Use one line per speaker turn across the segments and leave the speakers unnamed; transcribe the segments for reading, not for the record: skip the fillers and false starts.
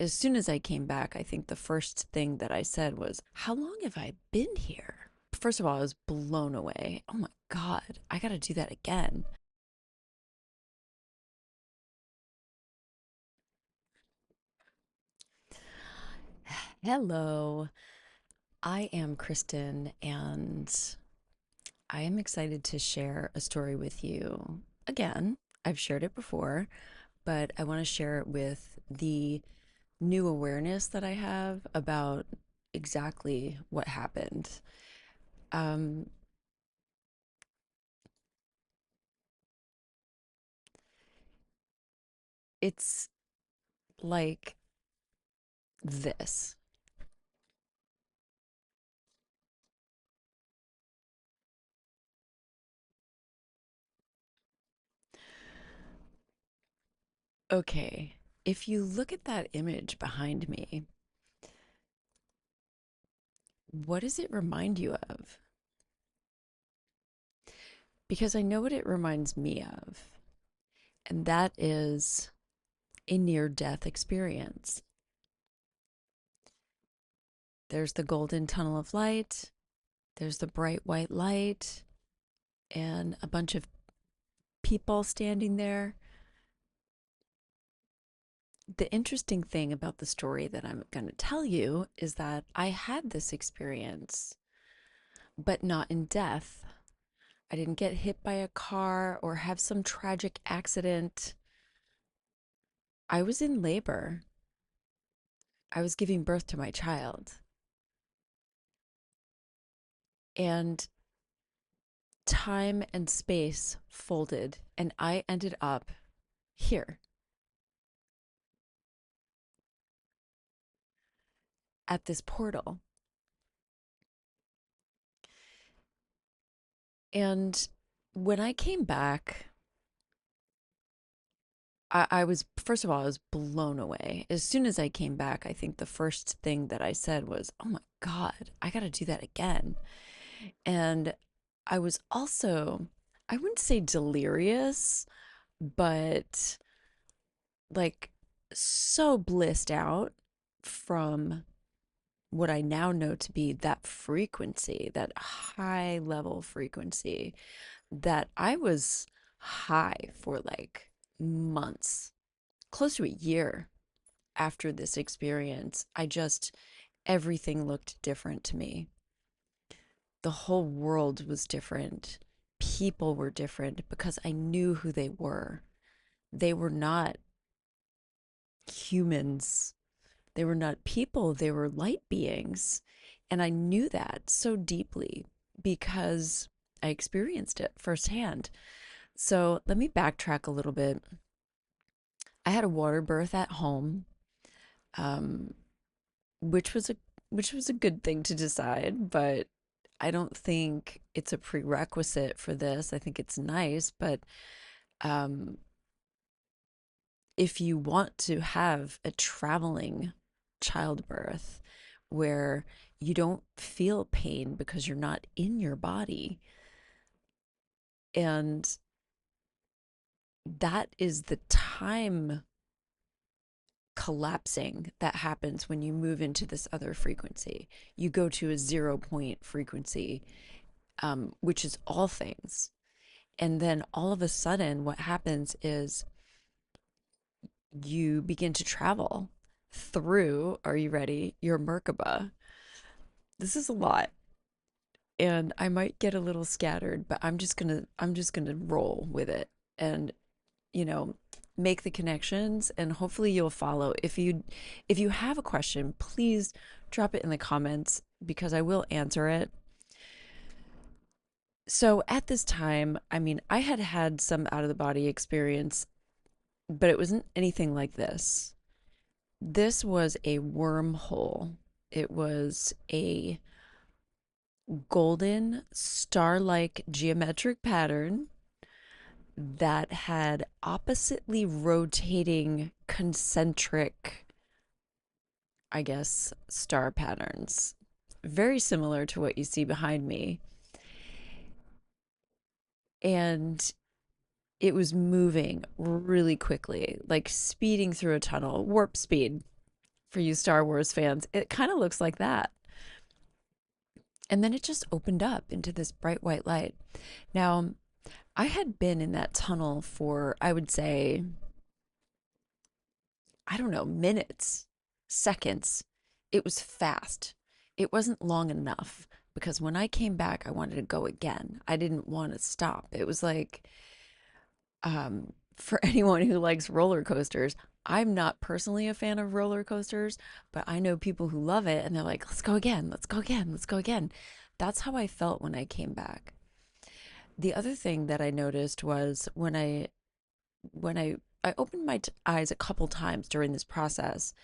As soon as I came back, I think the first thing that I said was, "How long have I been here?" First of all, I was blown away. Oh my God, I got to do that again. Hello, I am Kristen, and I am excited to share a story with you. Again, I've shared it before, but I want to share it with the new awareness that I have about exactly what happened. Um, it's like this. Okay, if you look at that image behind me, what does it remind you of? Because I know what it reminds me of, and that is a near death experience. There's the golden tunnel of light, there's the bright white light, and a bunch of people standing there. The interesting thing about the story that I'm going to tell you is that I had this experience, but not in death. I didn't get hit by a car or have some tragic accident. I was in labor. I was giving birth to my child. And time and space folded, and I ended up here at this portal. And when I came back, I was, first of all, I was blown away. As soon as I came back, I think the first thing that I said was, "Oh my God, I got to do that again." And I was also, I wouldn't say delirious, but like so blissed out from what I now know to be that frequency, that high level frequency, that I was high for like months, close to a year after this experience. Everything looked different to me. The whole world was different. People were different because I knew who they were. They were not humans. They were not people. They were light beings. And I knew that so deeply because I experienced it firsthand. So let me backtrack a little bit. I had a water birth at home, um, which was a which was a good thing to decide, but I don't think it's a prerequisite for this. I think it's nice, but um, if you want to have a traveling childbirth where you don't feel pain because you're not in your body, and that is the time collapsing that happens when you move into this other frequency. You go to a 0 point frequency, which is all things. And then all of a sudden, what happens is you begin to travel through, are you ready? Your Merkaba. This is a lot. And I might get a little scattered, but I'm just gonna roll with it and, you know, make the connections and hopefully you'll follow. If you have a question, please drop it in the comments because I will answer it. So at this time, I mean, I had had some out of the body experience, but it wasn't anything like this. This was a wormhole. It was a golden star-like geometric pattern that had oppositely rotating concentric, I guess, star patterns. Very similar to what you see behind me. And it was moving really quickly, like speeding through a tunnel, warp speed. for you Star Wars fans. It kind of looks like that. And then it just opened up into this bright white light. Now, I had been in that tunnel for, I would say, I don't know, minutes, seconds. It was fast. It wasn't long enough because when I came back, I wanted to go again. I didn't want to stop. It was like, for anyone who likes roller coasters, I'm not personally a fan of roller coasters, but I know people who love it and they're like, let's go again, let's go again, let's go again. That's how I felt when I came back. The other thing that I noticed was when I opened my eyes a couple times during this process,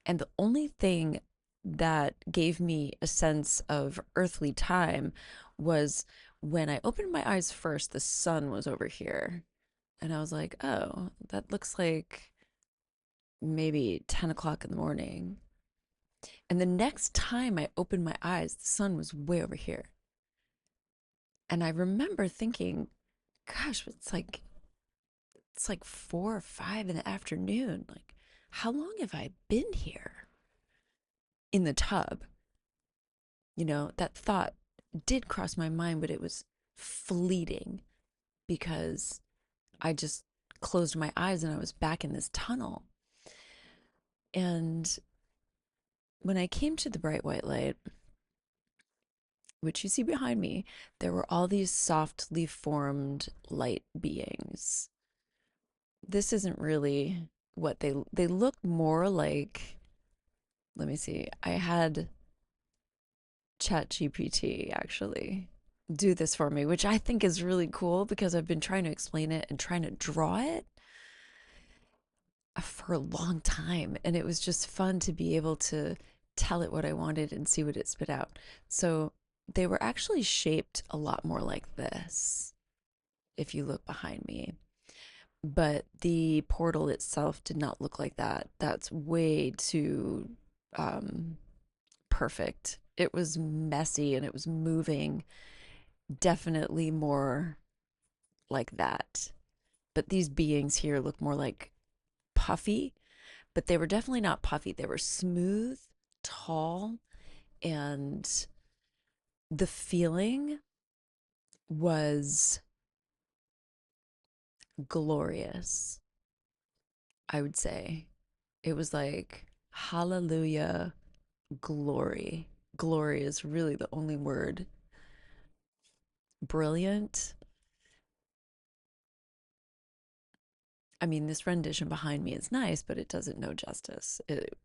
and the only thing that gave me a sense of earthly time was when I opened my eyes first, the sun was over here. And I was like, oh, that looks like maybe 10 o'clock in the morning. And the next time I opened my eyes, the sun was way over here. And I remember thinking, gosh, it's like 4 or 5 in the afternoon. Like, how long have I been here in the tub? That thought did cross my mind, but it was fleeting because I just closed my eyes and I was back in this tunnel. And when I came to the bright white light, which you see behind me, there were all these softly formed light beings. This isn't really what they look more like. Let me see. I had ChatGPT actually do this for me, which I think is really cool because I've been trying to explain it and trying to draw it for a long time. And it was just fun to be able to tell it what I wanted and see what it spit out. So they were actually shaped a lot more like this if you look behind me. But the portal itself did not look like that. That's way too um, perfect. It was messy and it was moving, definitely more like that. But these beings here look more like puffy, but they were definitely not puffy. They were smooth, tall, and the feeling was glorious, I would say. It was like, hallelujah, glory. Glory is really the only word. Brilliant. I mean, this rendition behind me is nice, but it doesn't know justice.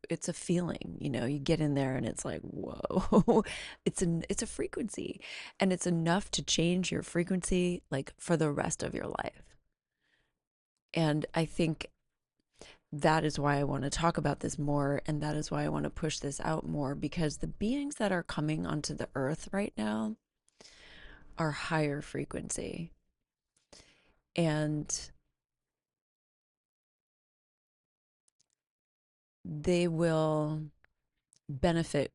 It's a feeling, you get in there and it's like, whoa, it's a frequency, and it's enough to change your frequency like for the rest of your life. And I think that is why I want to talk about this more, and that is why I want to push this out more, because the beings that are coming onto the earth right now are higher frequency, and they will benefit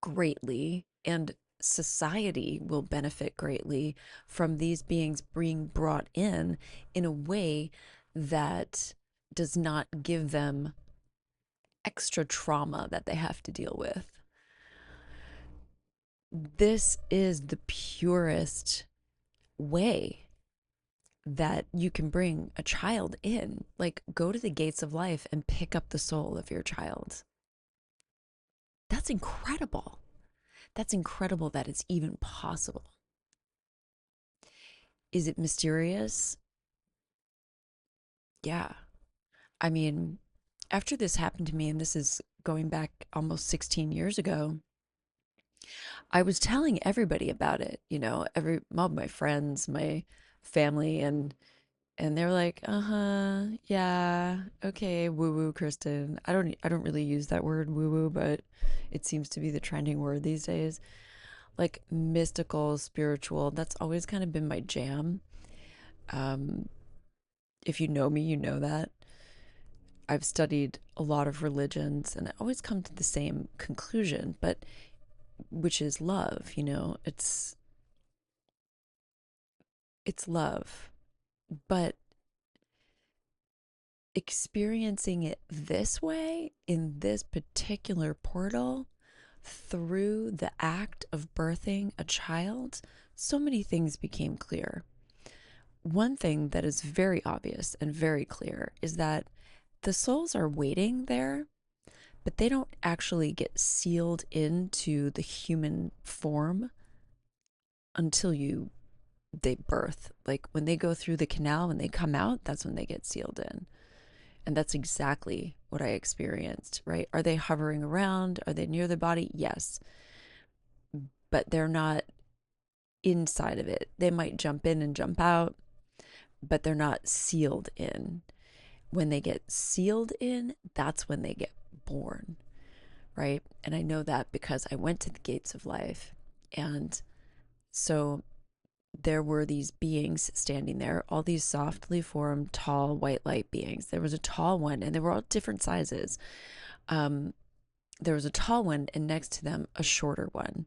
greatly, and society will benefit greatly from these beings being brought in a way that does not give them extra trauma that they have to deal with. This is the purest way that you can bring a child in. Like, go to the gates of life and pick up the soul of your child. That's incredible. That's incredible that it's even possible. Is it mysterious? Yeah. I mean, after this happened to me, and this is going back almost 16 years ago, I was telling everybody about it, all my friends, my family, and they're like, "Uh-huh, yeah, okay, woo-woo, Kristen." I don't really use that word woo-woo, but it seems to be the trending word these days. Like mystical, spiritual, that's always kind of been my jam. Um, if you know me, you know that. I've studied a lot of religions and I always come to the same conclusion, but which is love, it's love. But experiencing it this way in this particular portal through the act of birthing a child, so many things became clear. One thing that is very obvious and very clear is that the souls are waiting there, but they don't actually get sealed into the human form until they birth. Like when they go through the canal, when they come out, that's when they get sealed in. And that's exactly what I experienced, right? Are they hovering around? Are they near the body? Yes. But they're not inside of it. They might jump in and jump out, but they're not sealed in. When they get sealed in, that's when they get born, right? And I know that because I went to the gates of life. And so there were these beings standing there, all these softly formed, tall, white light beings. There was a tall one, and they were all different sizes. Um, there was a tall one, and next to them, a shorter one.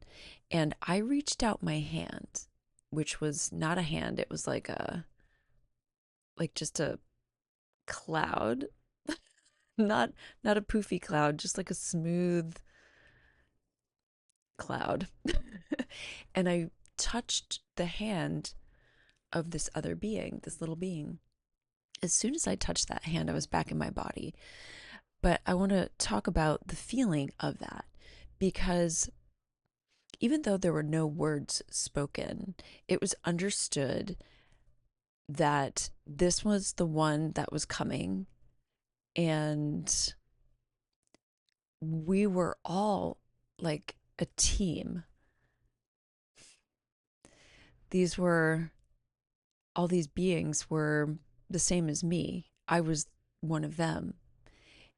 And I reached out my hand, which was not a hand, it was like just a cloud, not not a poofy cloud, just like a smooth cloud. And I touched the hand of this other being, this little being. As soon as I touched that hand, I was back in my body. But I want to talk about the feeling of that because even though there were no words spoken, it was understood that this was the one that was coming, and we were all like a team. These were all these beings were the same as me. I was one of them,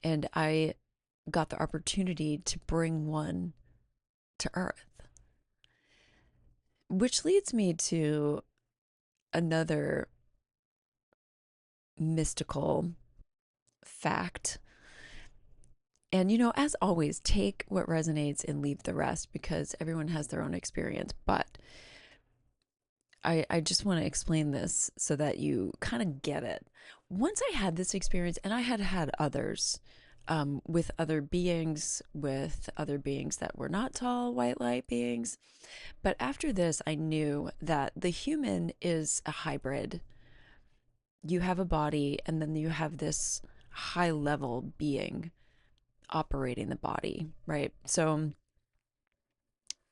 and I got the opportunity to bring one to Earth. Which leads me to another mystical fact. And, as always, take what resonates and leave the rest because everyone has their own experience. But I just want to explain this so that you kind of get it. Once I had this experience, and I had had others with other beings, that were not tall, white light beings. But after this, I knew that the human is a hybrid. You have a body, and then you have this high level being operating the body, right? So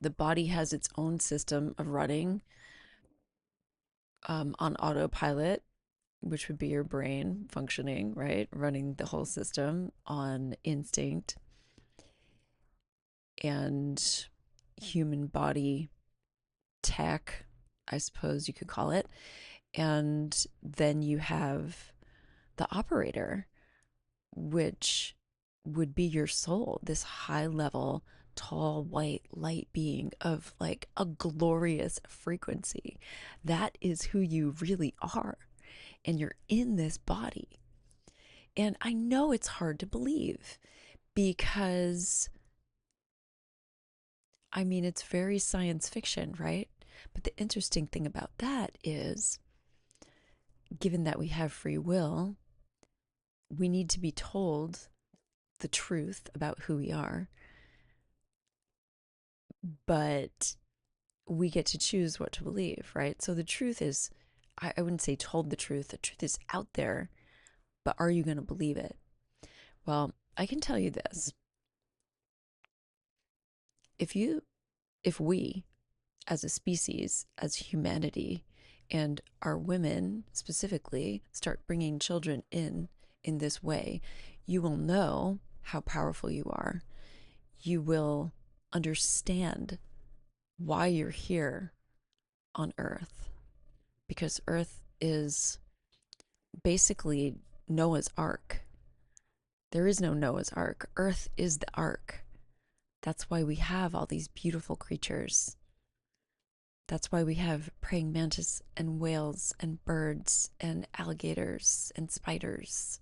the body has its own system of running on autopilot, which would be your brain functioning, right? Running the whole system on instinct and human body tech, I suppose you could call it. And then you have the operator, which would be your soul, this high level, tall, white, light being of like a glorious frequency. That is who you really are. And you're in this body. And I know it's hard to believe because, I mean, it's very science fiction, right? But the interesting thing about that is, given that we have free will, we need to be told the truth about who we are, but we get to choose what to believe, right? So the truth is, I wouldn't say told the truth is out there, but are you going to believe it? Well, I can tell you this. If you, if we, as a species, as humanity, and our women specifically start bringing children in this way, you will know how powerful you are. You will understand why you're here on Earth, because Earth is basically Noah's Ark. There is no Noah's Ark. Earth is the Ark. That's why we have all these beautiful creatures. That's why we have praying mantis and whales and birds and alligators and spiders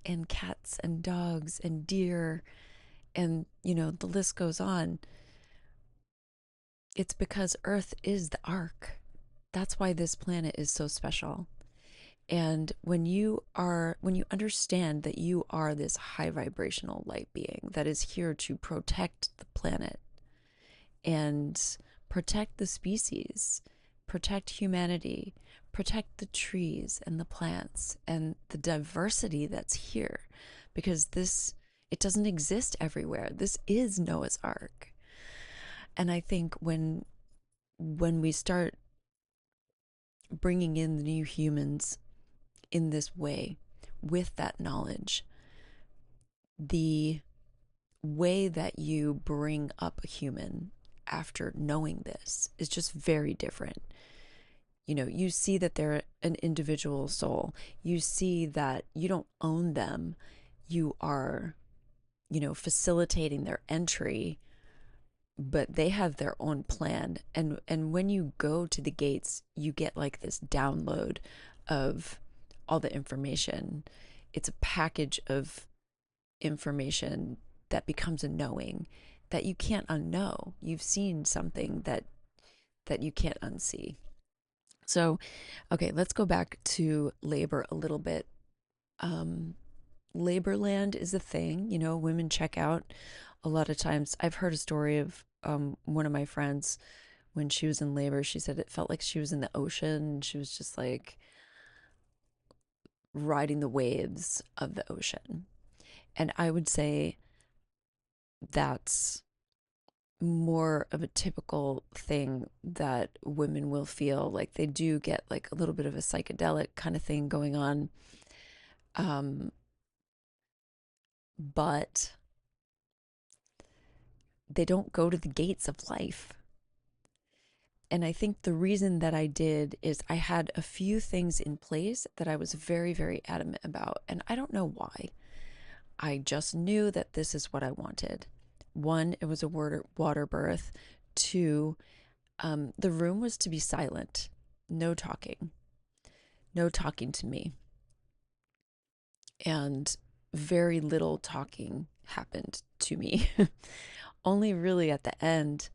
and cats and dogs and deer, and the list goes on. It's because Earth is the Ark. That's why this planet is so special. And when you understand that you are this high vibrational light being that is here to protect the planet and protect the species, protect humanity, protect the trees and the plants and the diversity that's here, because it doesn't exist everywhere. This is Noah's Ark. And I think when we start bringing in the new humans in this way with that knowledge, the way that you bring up a human after knowing this is just very different. You know, you see that they're an individual soul. You see that you don't own them. You are, facilitating their entry, but they have their own plan. And when you go to the gates, you get like this download of all the information. It's a package of information that becomes a knowing that you can't unknow. You've seen something that you can't unsee. So, okay, let's go back to labor a little bit. Um, Labor land is a thing. Women check out a lot of times. I've heard a story of one of my friends when she was in labor. She said it felt like she was in the ocean. She was just like riding the waves of the ocean. And I would say that's more of a typical thing that women will feel. Like they do get like a little bit of a psychedelic kind of thing going on. Um, but they don't go to the gates of life. And I think the reason that I did is I had a few things in place that I was very, very adamant about. And I don't know why. I just knew that this is what I wanted. One, it was a water birth. Two, the room was to be silent, no talking, no talking to me. And very little talking happened to me. Only really at the end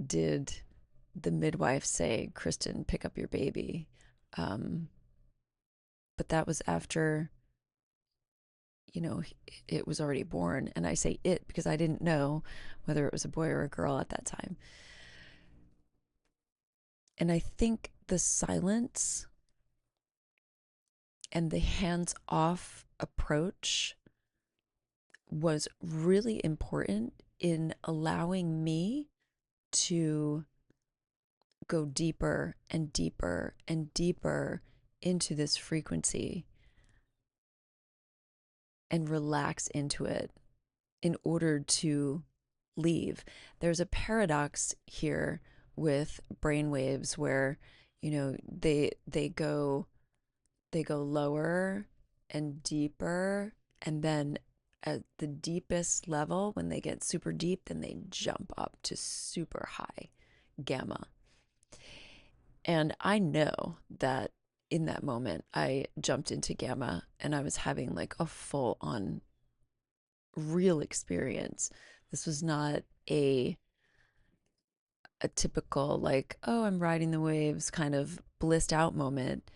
did the midwife say, "Kristen, pick up your baby." Um, but that was after, you know, it was already born. And I say it because I didn't know whether it was a boy or a girl at that time. And I think the silence and the hands off approach was really important in allowing me to go deeper and deeper and deeper into this frequency and relax into it in order to leave. There's a paradox here with brainwaves where, they go lower and deeper, and then at the deepest level, when they get super deep, then they jump up to super high gamma. And I know that in that moment I jumped into gamma and I was having like a full on real experience. This was not a typical like, oh, I'm riding the waves kind of blissed out moment.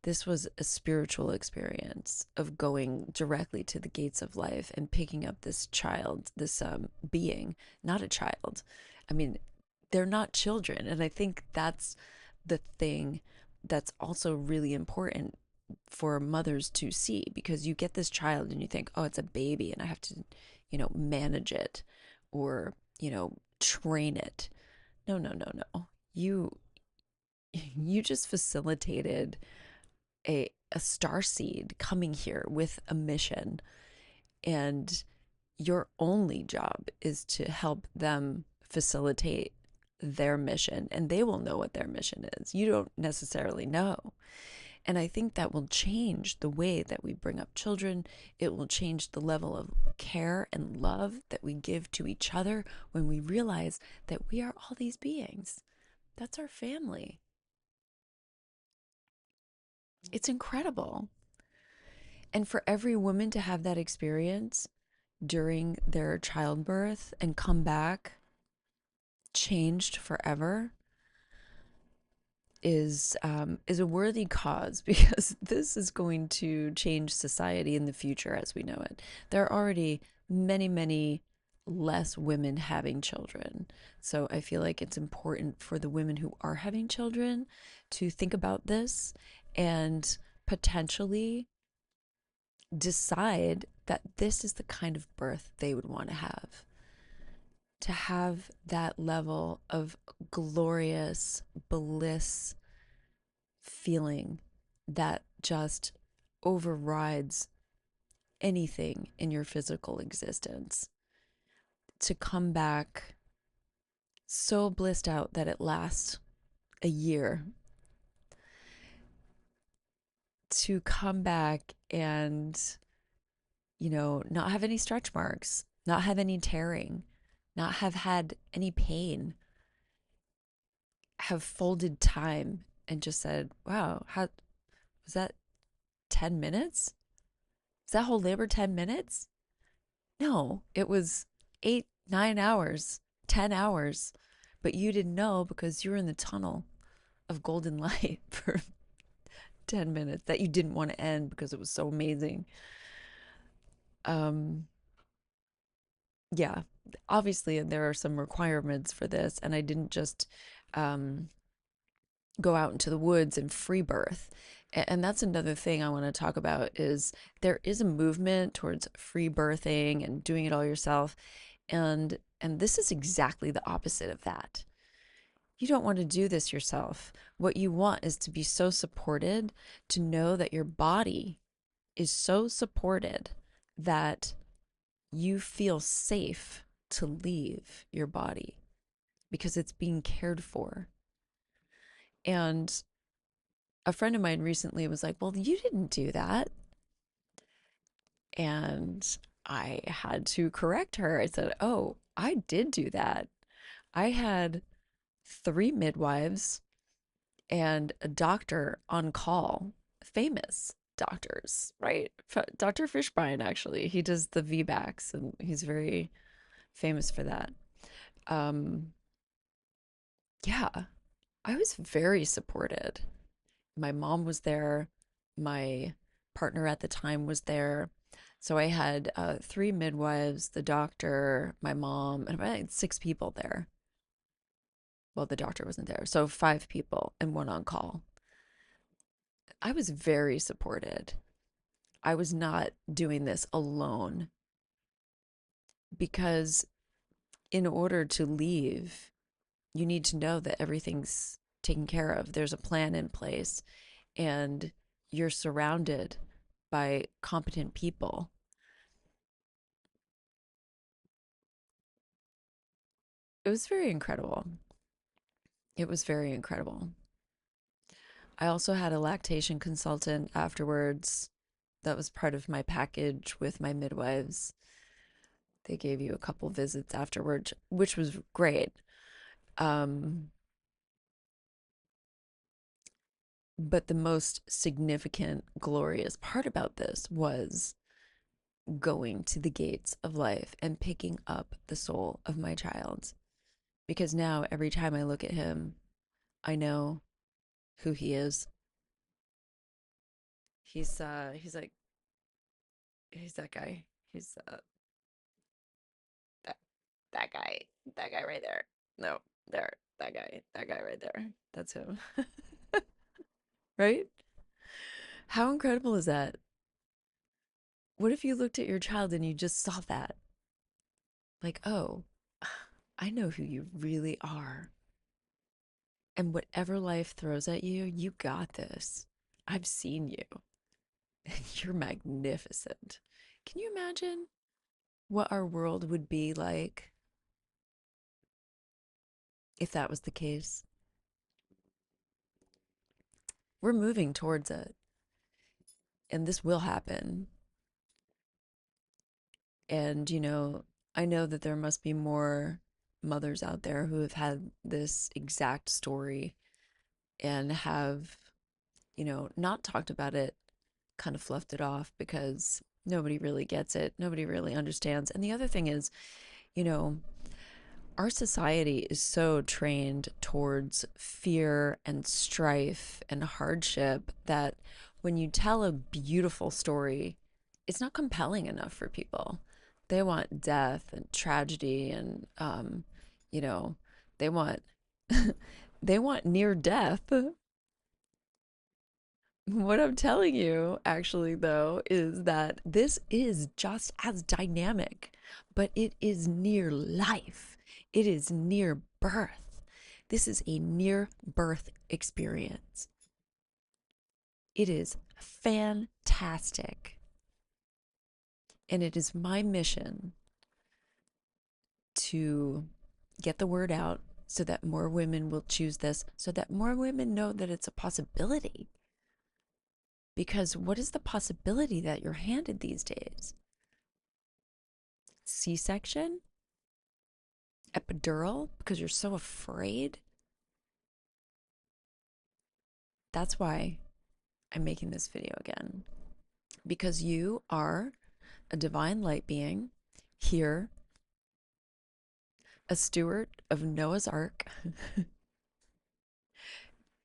This was a spiritual experience of going directly to the gates of life and picking up this child, this being, not a child. I mean, they're not children. And I think that's the thing that's also really important for mothers to see, because you get this child and you think, oh, it's a baby and I have to, manage it or, train it. No, no, no, no. You just facilitated a star seed coming here with a mission, and your only job is to help them facilitate their mission, and they will know what their mission is. You don't necessarily know. And I think that will change the way that we bring up children. It will change the level of care and love that we give to each other when we realize that we are all these beings. That's our family. It's incredible. And for every woman to have that experience during their childbirth and come back changed forever is a worthy cause because this is going to change society in the future as we know it. There are already many less women having children. So I feel like it's important for the women who are having children to think about this and potentially decide that this is the kind of birth they would want to have that level of glorious bliss feeling that just overrides anything in your physical existence. To come back so blissed out that it lasts a year. To come back and, not have any stretch marks, not have any tearing, not have had any pain, have folded time and just said, wow, how was that 10 minutes? Is that whole labor 10 minutes? No, it was 8, 9 hours, 10 hours. But you didn't know because you were in the tunnel of golden light for 10 minutes that you didn't want to end because it was so amazing. Um, yeah, obviously there are some requirements for this, and I didn't just um, go out into the woods and free birth. And that's another thing I want to talk about is there is a movement towards free birthing and doing it all yourself. And this is exactly the opposite of that. You don't want to do this yourself. What you want is to be so supported, to know that your body is so supported that you feel safe to leave your body because it's being cared for. And a friend of mine recently was like, well, you didn't do that. And I had to correct her. I said, oh, I did do that. I had 3 midwives and a doctor on call, famous doctors, right? Dr. Fishbein, actually, he does the VBACs and he's very famous for that. Um, yeah, I was very supported. My mom was there. My partner at the time was there. So I had 3 midwives, the doctor, my mom, and I had 6 people there. Well, the doctor wasn't there. So 5 people and one on call. I was very supported. I was not doing this alone because in order to leave, you need to know that everything's taken care of. There's a plan in place and you're surrounded by competent people. It was very incredible. It was very incredible. I also had a lactation consultant afterwards. That was part of my package with my midwives. They gave you a couple visits afterwards, which was great. Um, but the most significant, glorious part about this was going to the gates of life and picking up the soul of my child. Because now, every time I look at him, I know who he is. He's like he's that guy. He's that that guy. That guy right there. No, there. That guy. That guy right there. That's him. Right? How incredible is that? What if you looked at your child and you just saw that? Like, oh, I know who you really are. And whatever life throws at you, you got this. I've seen you. And you're magnificent. Can you imagine what our world would be like if that was the case? We're moving towards it, and this will happen. And, I know that there must be more mothers out there who have had this exact story and have, not talked about it, kind of fluffed it off because nobody really gets it. Nobody really understands. And the other thing is, you know, Our society is so trained towards fear and strife and hardship that when you tell a beautiful story, it's not compelling enough for people. They want death and tragedy and you know, they want they want near death. What I'm telling you, actually, though, is that this is just as dynamic, but it is near life. It is near birth. This is a near birth experience. It is fantastic. And it is my mission to get the word out so that more women will choose this, so that more women know that it's a possibility. Because what is the possibility that you're handed these days? C-section? Epidural? Because you're so afraid? That's why I'm making this video again. Because you are a divine light being here, a steward of Noah's Ark,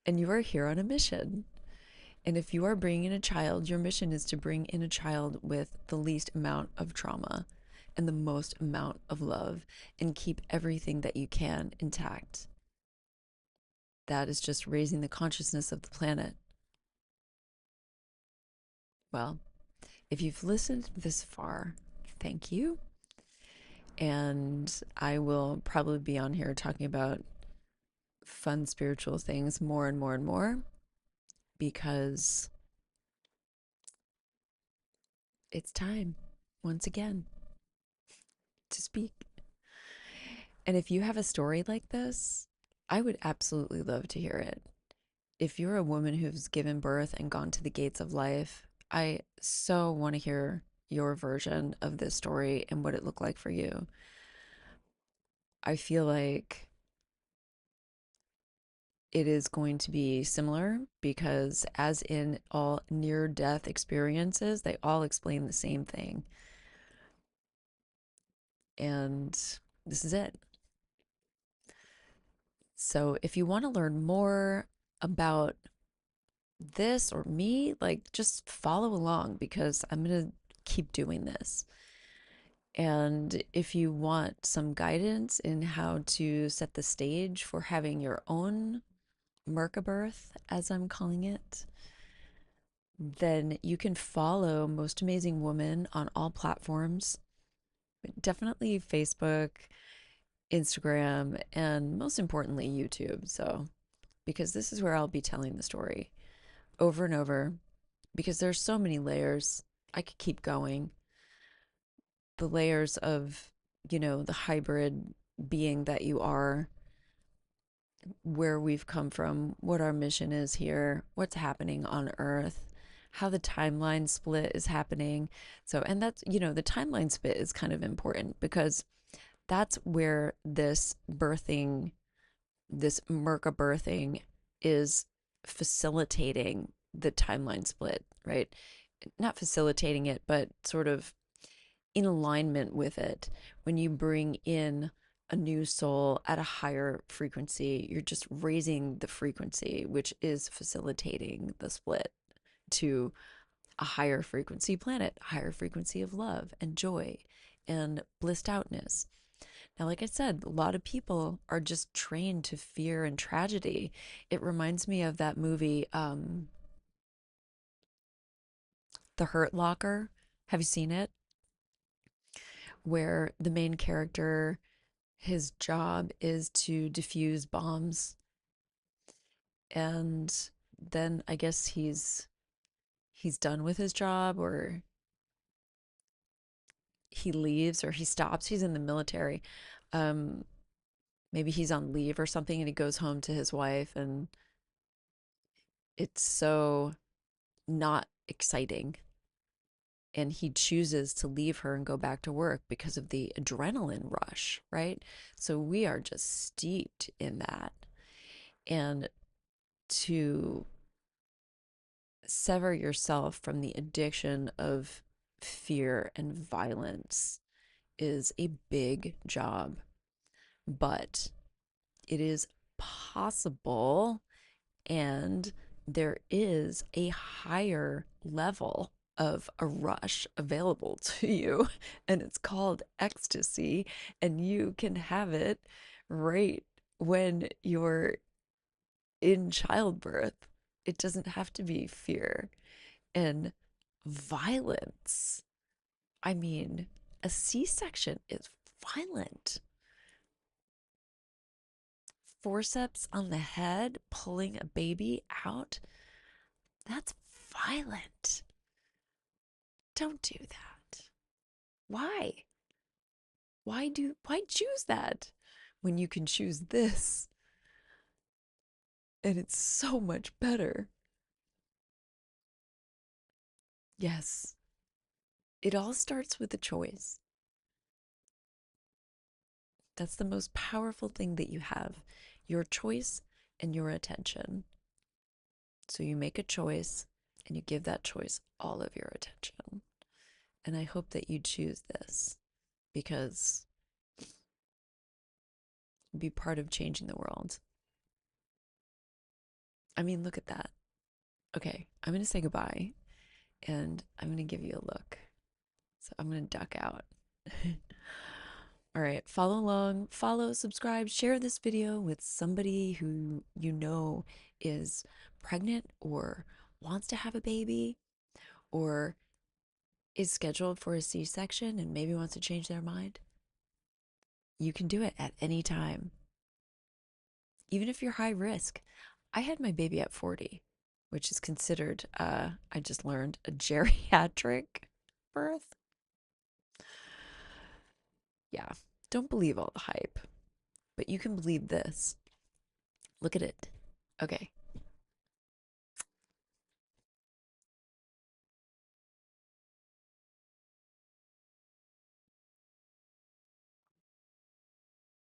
and you are here on a mission. And if you are bringing in a child, your mission is to bring in a child with the least amount of trauma and the most amount of love and keep everything that you can intact. That is just raising the consciousness of the planet. Well, if you've listened this far, thank you. And I will probably be on here talking about fun spiritual things more and more and more because it's time once again to speak. And if you have a story like this, I would absolutely love to hear it. If you're a woman who's given birth and gone to the gates of life, I so want to hear your version of this story and what it looked like for you. I feel like it is going to be similar because, as in all near death experiences, they all explain the same thing. And this is it. So, if you want to learn more about this or me, like just follow along because I'm going to keep doing this. And if you want some guidance in how to set the stage for having your own Merkabirth, as I'm calling it, then you can follow Most Amazing Woman on all platforms, definitely Facebook, Instagram, and most importantly, YouTube. So, because this is where I'll be telling the story over and over, because there's so many layers. I could keep going. The layers of, the hybrid being that you are, where we've come from, what our mission is here, what's happening on Earth, how the timeline split is happening. So, and that's, the timeline split is kind of important because that's where this birthing, this Merca birthing is facilitating the timeline split, right? Not facilitating it, but sort of in alignment with it. When you bring in a new soul at a higher frequency, you're just raising the frequency, which is facilitating the split to a higher frequency planet, higher frequency of love and joy and blissed outness. Now, like I said, a lot of people are just trained to fear and tragedy. It reminds me of that movie, The Hurt Locker. Have you seen it? Where the main character, his job is to defuse bombs, and then I guess he's done with his job, or he leaves, or he stops. He's in the military. Um, Maybe he's on leave or something, and he goes home to his wife, and it's so not exciting. And he chooses to leave her and go back to work because of the adrenaline rush, right? So we are just steeped in that. And to sever yourself from the addiction of fear and violence is a big job. but it is possible, and there is a higher level of a rush available to you, and it's called ecstasy, and you can have it right when you're in childbirth. It doesn't have to be fear and violence. I mean, a C-section is violent. Forceps on the head, pulling a baby out, that's violent. Don't do that. Why? Why choose that when you can choose this and it's so much better? Yes, it all starts with a choice. That's the most powerful thing that you have, your choice and your attention. So you make a choice and you give that choice all of your attention. And I hope that you choose this because be part of changing the world. I mean, look at that. Okay, I'm going to say goodbye and I'm going to give you a look. So I'm going to duck out. All right, follow along, follow, subscribe, share this video with somebody who you know is pregnant or wants to have a baby or is scheduled for a C-section and maybe wants to change their mind. You can do it at any time, even if you're high risk. I had my baby at 40, which is considered, I just learned, a geriatric birth. Yeah, don't believe all the hype, but you can believe this. Look at it. Okay,